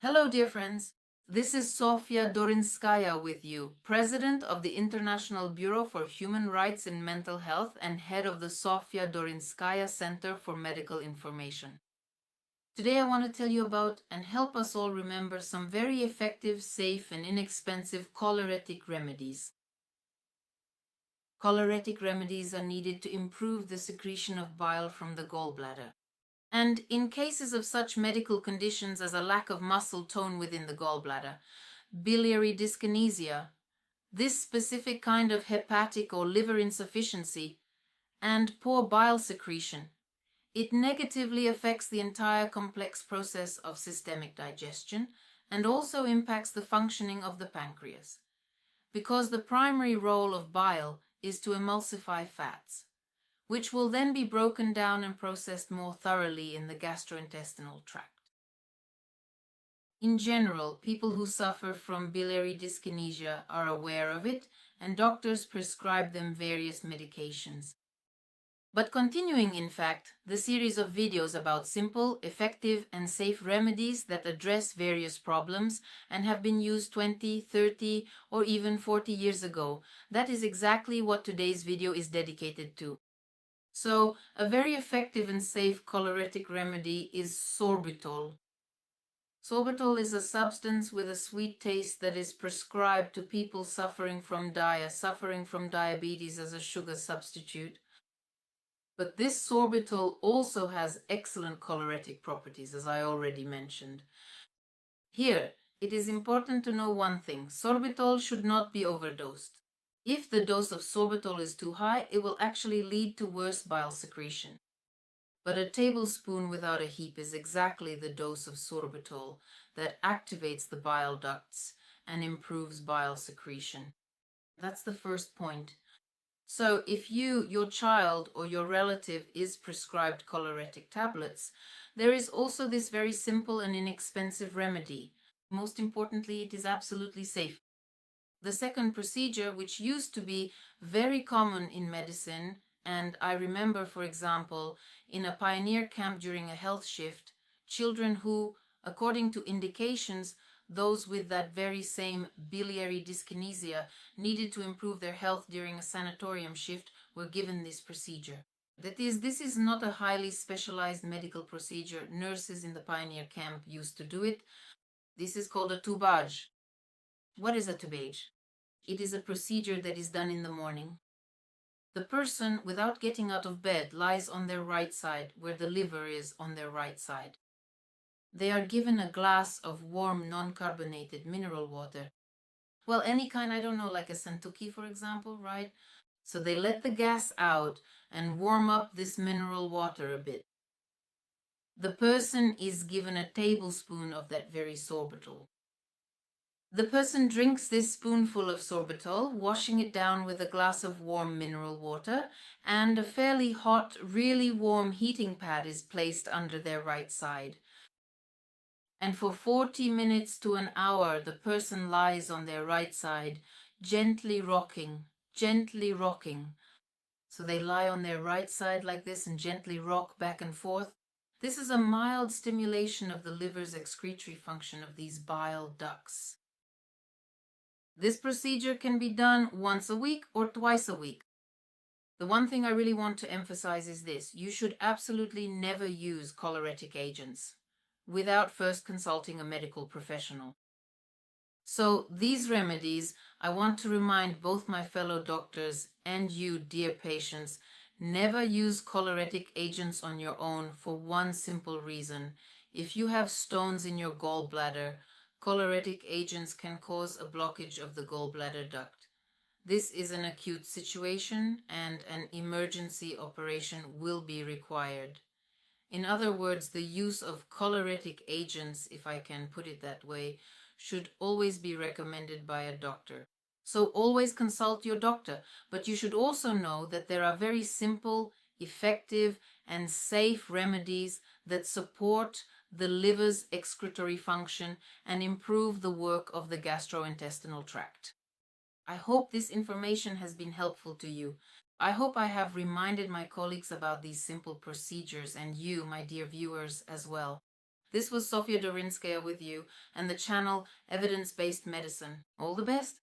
Hello, dear friends. This is Sofya Dorinskaya with you, President of the International Bureau for Human Rights in Mental Health and head of the Sofya Dorinskaya Center for Medical Information. Today I want to tell you about and help us all remember some very effective, safe, and inexpensive choleretic remedies. Choleretic remedies are needed to improve the secretion of bile from the gallbladder. And in cases of such medical conditions as a lack of muscle tone within the gallbladder, biliary dyskinesia, this specific kind of hepatic or liver insufficiency, and poor bile secretion, it negatively affects the entire complex process of systemic digestion and also impacts the functioning of the pancreas. Because the primary role of bile is to emulsify fats, which will then be broken down and processed more thoroughly in the gastrointestinal tract. In general, people who suffer from biliary dyskinesia are aware of it, and doctors prescribe them various medications. But continuing, in fact, the series of videos about simple, effective, and safe remedies that address various problems and have been used 20, 30, or even 40 years ago, that is exactly what today's video is dedicated to. So, a very effective and safe choleretic remedy is sorbitol. Sorbitol is a substance with a sweet taste that is prescribed to people suffering from diabetes as a sugar substitute. But this sorbitol also has excellent choleretic properties, as I already mentioned. Here, it is important to know one thing. Sorbitol should not be overdosed. If the dose of sorbitol is too high, it will actually lead to worse bile secretion. But a tablespoon without a heap is exactly the dose of sorbitol that activates the bile ducts and improves bile secretion. That's the first point. So if you, your child, or your relative is prescribed choleretic tablets, there is also this very simple and inexpensive remedy. Most importantly, it is absolutely safe. The second procedure, which used to be very common in medicine, and I remember, for example, in a pioneer camp during a health shift, children who, according to indications, those with that very same biliary dyskinesia needed to improve their health during a sanatorium shift were given this procedure. That is, this is not a highly specialized medical procedure. Nurses in the pioneer camp used to do it. This is called a tubage. What is a tubage? It is a procedure that is done in the morning. The person, without getting out of bed, lies on their right side, where the liver is on their right side. They are given a glass of warm, non-carbonated mineral water. Well, any kind, I don't know, like a Santuki, for example, right? So they let the gas out and warm up this mineral water a bit. The person is given a tablespoon of that very sorbitol. The person drinks this spoonful of sorbitol, washing it down with a glass of warm mineral water, and a fairly hot, really warm heating pad is placed under their right side. And for 40 minutes to an hour, the person lies on their right side, gently rocking, gently rocking. So they lie on their right side like this and gently rock back and forth. This is a mild stimulation of the liver's excretory function of these bile ducts. This procedure can be done once a week or twice a week. The one thing I really want to emphasize is this: you should absolutely never use choleretic agents without first consulting a medical professional. So these remedies, I want to remind both my fellow doctors and you, dear patients, never use choleretic agents on your own for one simple reason. If you have stones in your gallbladder, choleretic agents can cause a blockage of the gallbladder duct. This is an acute situation and an emergency operation will be required. In other words, the use of choleretic agents, if I can put it that way, should always be recommended by a doctor. So always consult your doctor, but you should also know that there are very simple, effective, and safe remedies that support the liver's excretory function and improve the work of the gastrointestinal tract. I hope this information has been helpful to you. I hope I have reminded my colleagues about these simple procedures and you, my dear viewers, as well. This was Sofya Dorinskaya with you and the channel Evidence-Based Medicine. All the best.